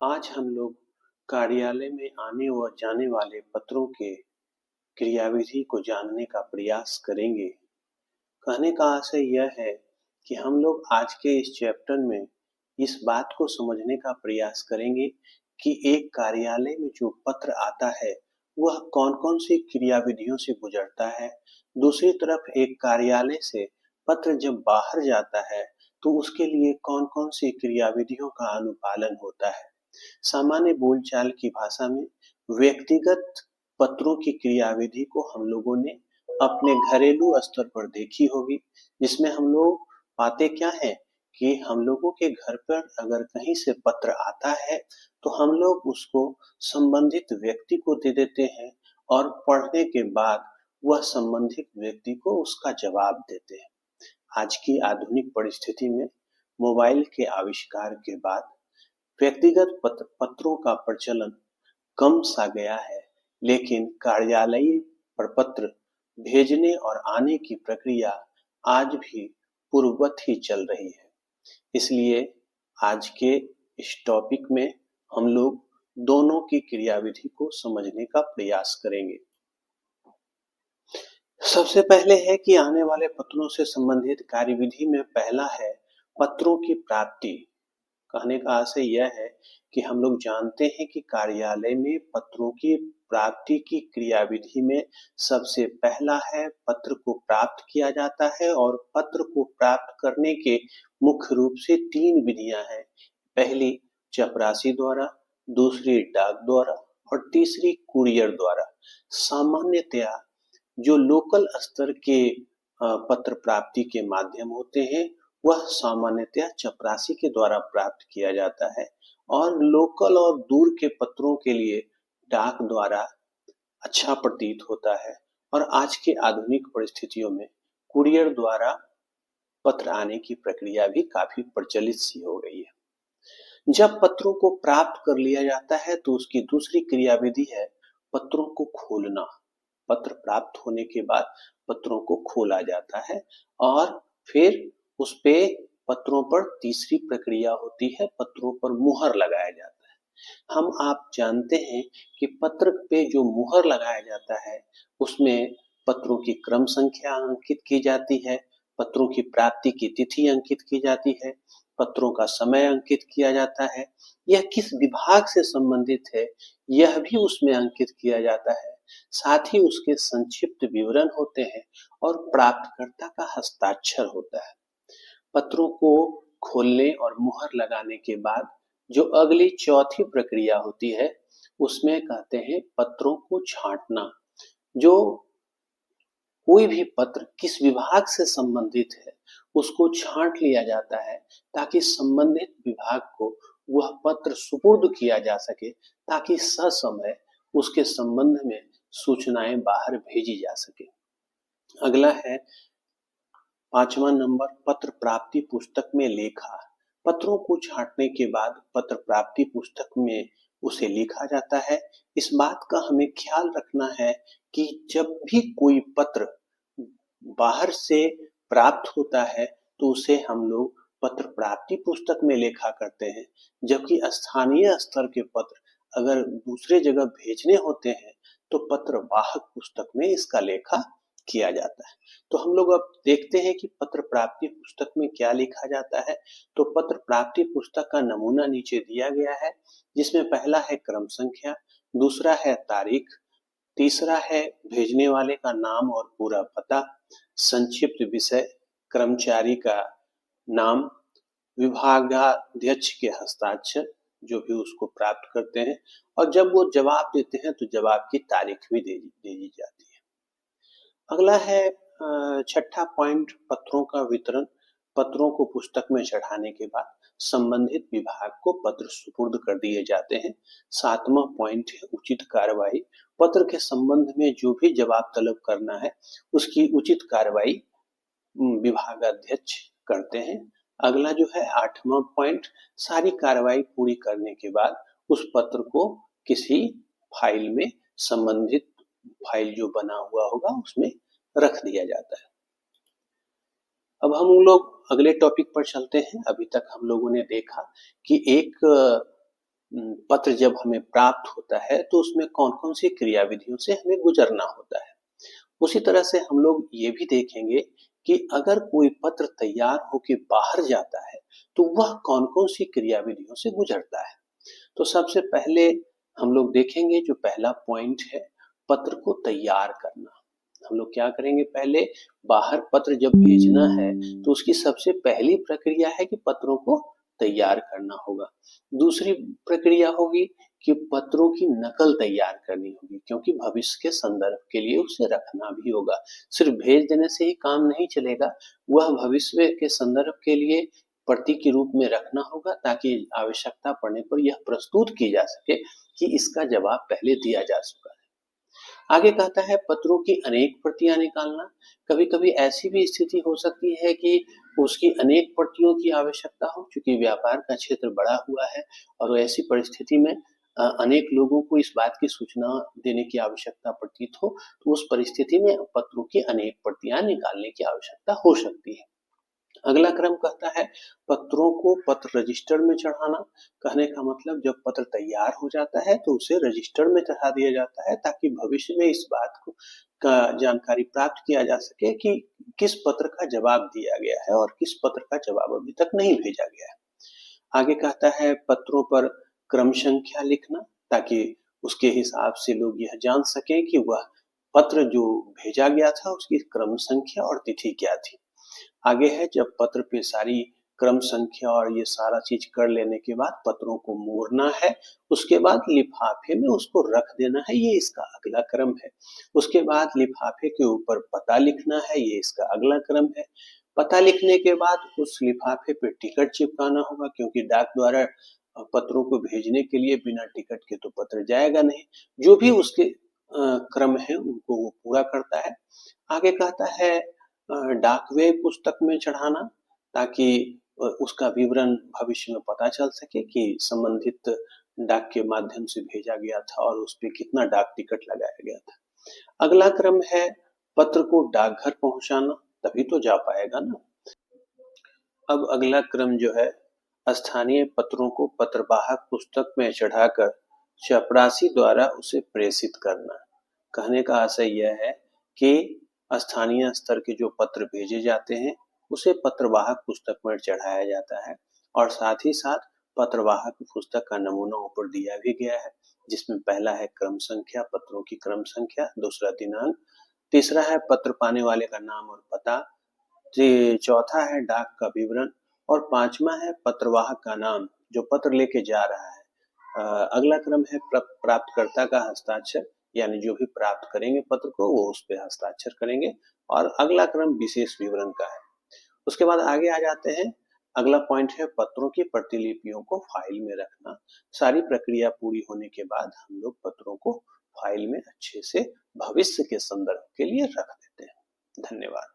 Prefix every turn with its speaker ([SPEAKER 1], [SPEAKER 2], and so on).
[SPEAKER 1] आज हम लोग कार्यालय में आने व जाने वाले पत्रों के क्रियाविधि को जानने का प्रयास करेंगे। कहने का आशय यह है कि हम लोग आज के इस चैप्टर में इस बात को समझने का प्रयास करेंगे कि एक कार्यालय में जो पत्र आता है वह कौन-कौन सी क्रियाविधियों से गुजरता है। दूसरी तरफ एक कार्यालय से पत्र जब बाहर जाता है तो उसके लिए कौन-कौन सी क्रियाविधियों का अनुपालन होता है। सामान्य बोलचाल की भाषा में व्यक्तिगत पत्रों की क्रियाविधि को हम लोगों ने अपने घरेलू स्तर पर देखी होगी, जिसमें हम लोग पाते क्या है कि हम लोगों के घर पर अगर कहीं से पत्र आता है तो हम लोग उसको संबंधित व्यक्ति को दे देते हैं और पढ़ने के बाद वह संबंधित व्यक्ति को उसका जवाब देते हैं। आज की आधुनिक परिस्थिति में मोबाइल के आविष्कार के बाद व्यक्तिगत पत्रों का प्रचलन कम सा गया है, लेकिन कार्यालयीय प्रपत्र भेजने और आने की प्रक्रिया आज भी पूर्ववत ही चल रही है। इसलिए आज के इस टॉपिक में हम लोग दोनों की क्रियाविधि को समझने का प्रयास करेंगे। सबसे पहले है कि आने वाले पत्रों से संबंधित कार्यविधि में पहला है पत्रों की प्राप्ति। कहने का आशय यह है कि हम लोग जानते हैं कि कार्यालय में पत्रों की प्राप्ति की क्रियाविधि में सबसे पहला है पत्र को प्राप्त किया जाता है और पत्र को प्राप्त करने के मुख्य रूप से 3 विधियां हैं। पहली चपरासी द्वारा, दूसरी डाक द्वारा और तीसरी कुरियर द्वारा। सामान्यतया जो लोकल स्तर के पत्र प्राप्ति के माध्यम होते हैं वह सामान्यतया चपरासी के द्वारा प्राप्त किया जाता है और लोकल और दूर के पत्रों के लिए डाक द्वारा अच्छा प्रतीत होता है और आज के आधुनिक परिस्थितियों में कुरियर द्वारा पत्र आने की प्रक्रिया भी काफी प्रचलित सी हो गई है। जब पत्रों को प्राप्त कर लिया जाता है तो उसकी दूसरी क्रियाविधि है पत्रों को खोलना। पत्र प्राप्त होने के बाद पत्रों को खोला जाता है और फिर उस पे पत्रों पर तीसरी प्रक्रिया होती है, पत्रों पर मुहर लगाया जाता है। हम आप जानते हैं कि पत्र पे जो मुहर लगाया जाता है उसमें पत्रों की क्रम संख्या अंकित की जाती है, पत्रों की प्राप्ति की तिथि अंकित की जाती है, पत्रों का समय अंकित किया जाता है, यह किस विभाग से संबंधित है यह भी उसमें अंकित किया जाता है। साथ ही उसके संक्षिप्त विवरण होते हैं और प्राप्तकर्ता का हस्ताक्षर होता है। पत्रों को खोलने और मुहर लगाने के बाद जो अगली चौथी प्रक्रिया होती है उसमें कहते हैं पत्रों को छांटना। जो कोई भी पत्र किस विभाग से संबंधित है उसको छांट लिया जाता है ताकि संबंधित विभाग को वह पत्र सुपुर्द किया जा सके, ताकि ससमय उसके संबंध में सूचनाएं बाहर भेजी जा सके। अगला है 5वां नंबर पत्र प्राप्ति पुस्तक में लेखा। पत्रों को छांटने के बाद पत्र प्राप्ति पुस्तक में उसे लिखा जाता है। इस बात का हमें ख्याल रखना है कि जब भी कोई पत्र बाहर से प्राप्त होता है तो उसे हम लोग पत्र प्राप्ति पुस्तक में लेखा करते हैं, जबकि स्थानीय स्तर के पत्र अगर दूसरे जगह भेजने होते हैं तो पत्र वाहक पुस्तक में इसका लेखा किया जाता है। तो हम लोग अब देखते हैं कि पत्र प्राप्ति पुस्तक में क्या लिखा जाता है। तो पत्र प्राप्ति पुस्तक का नमूना नीचे दिया गया है, जिसमें पहला है क्रम संख्या, दूसरा है तारीख, तीसरा है भेजने वाले का नाम और पूरा पता, संक्षिप्त विषय, कर्मचारी का नाम, विभागाध्यक्ष के हस्ताक्षर जो भी उसको प्राप्त करते हैं, और जब वो जवाब देते हैं तो जवाब की तारीख भी दे दी जाती है। अगला है 6ठा पॉइंट पत्रों का वितरण। पत्रों को पुस्तक में चढ़ाने के बाद संबंधित विभाग को पत्र सुपुर्द कर दिए जाते हैं। 7वां पॉइंट है उचित कार्रवाई। पत्र के संबंध में जो भी जवाब तलब करना है उसकी उचित कार्रवाई विभागाध्यक्ष करते हैं। अगला जो है 8वां पॉइंट, सारी कार्रवाई पूरी करने के बाद उस पत्र को किसी फाइल में, संबंधित फाइल जो बना हुआ होगा उसमें रख दिया जाता है। अब हम लोग अगले टॉपिक पर चलते हैं। अभी तक हम लोगों ने देखा कि एक पत्र जब हमें प्राप्त होता है तो उसमें कौन-कौन सी क्रियाविधियों से हमें गुजरना होता है। उसी तरह से हम लोग ये भी देखेंगे कि अगर कोई पत्र तैयार होके बाहर जाता है, तो वह कौन-कौन सी क्रियाविधियों से गुजरता है। तो सबसे पहले हम लोग देखेंगे जो पहला पॉइंट है, पत्र को तैयार करना। हम लोग क्या करेंगे, पहले बाहर पत्र जब भेजना है तो उसकी सबसे पहली प्रक्रिया है कि पत्रों को तैयार करना होगा। दूसरी प्रक्रिया होगी कि पत्रों की नकल तैयार करनी होगी, क्योंकि भविष्य के संदर्भ के लिए उसे रखना भी होगा। सिर्फ भेज देने से ही काम नहीं चलेगा, वह भविष्य के संदर्भ के लिए प्रति के रूप में रखना होगा, ताकि आवश्यकता पड़ने पर यह प्रस्तुत की जा सके कि इसका जवाब पहले दिया जा चुका है। आगे कहता है पत्रों की अनेक प्रतियां निकालना। कभी-कभी ऐसी भी स्थिति हो सकती है कि उसकी अनेक प्रतियों की आवश्यकता हो, चूंकि व्यापार का क्षेत्र बड़ा हुआ है और ऐसी परिस्थिति में अनेक लोगों को इस बात की सूचना देने की आवश्यकता प्रतीत हो, तो उस परिस्थिति में पत्रों की अनेक प्रतियां निकालने की आवश्यकता हो सकती है। अगला क्रम कहता है पत्रों को पत्र रजिस्टर में चढ़ाना। कहने का मतलब जब पत्र तैयार हो जाता है तो उसे रजिस्टर में चढ़ा दिया जाता है, ताकि भविष्य में इस बात को का जानकारी प्राप्त किया जा सके कि किस पत्र का जवाब दिया गया है और किस पत्र का जवाब अभी तक नहीं भेजा गया है। आगे कहता है पत्रों पर क्रम संख्या लिखना, ताकि उसके हिसाब से लोग यह जान सकें कि वह पत्र जो भेजा गया था उसकी क्रम संख्या और तिथि क्या थी। आगे है जब पत्र पे सारी क्रम संख्या और ये सारा चीज कर लेने के बाद पत्रों को मोड़ना है, उसके बाद लिफाफे में उसको रख देना है, ये इसका अगला क्रम है। उसके बाद लिफाफे के ऊपर पता लिखना है, ये इसका अगला क्रम है। पता लिखने के बाद उस लिफाफे पे टिकट चिपकाना होगा, क्योंकि डाक द्वारा पत्रों को भेजने के लिए बिना टिकट के तो पत्र जाएगा नहीं। जो भी उसके क्रम है उनको वो पूरा करता है। आगे कहता है डाकवे पुस्तक में चढ़ाना, ताकि उसका विवरण भविष्य में पता चल सके कि संबंधित डाक के माध्यम से भेजा गया था और उस पे कितना डाक टिकट लगाया गया था। अगला क्रम है पत्र को डाकघर पहुंचाना, तभी तो जा पाएगा ना। अब अगला क्रम जो है, स्थानीय पत्रों को पत्रवाहक पुस्तक में चढ़ाकर चपरासी द्वारा उसे प्रेषित करना। कहने का आशय यह है कि स्थानीय स्तर के जो पत्र भेजे जाते हैं उसे पत्रवाहक पुस्तक में चढ़ाया जाता है, और साथ ही साथ पत्रवाहक पुस्तक का नमूना ऊपर दिया भी गया है, जिसमें पहला है क्रम संख्या, पत्रों की क्रम संख्या, दूसरा दिनांक, तीसरा है पत्र पाने वाले का नाम और पता, चौथा है डाक का विवरण, और पांचवा है पत्रवाहक का नाम जो पत्र लेके जा रहा है। अगला क्रम है प्राप्तकर्ता का हस्ताक्षर, यानी जो भी प्राप्त करेंगे पत्र को वो उस पे हस्ताक्षर करेंगे, और अगला क्रम विशेष विवरण का है। उसके बाद आगे आ जाते हैं, अगला पॉइंट है पत्रों की प्रतिलिपियों को फाइल में रखना। सारी प्रक्रिया पूरी होने के बाद हम लोग पत्रों को फाइल में अच्छे से भविष्य के संदर्भ के लिए रख देते हैं। धन्यवाद।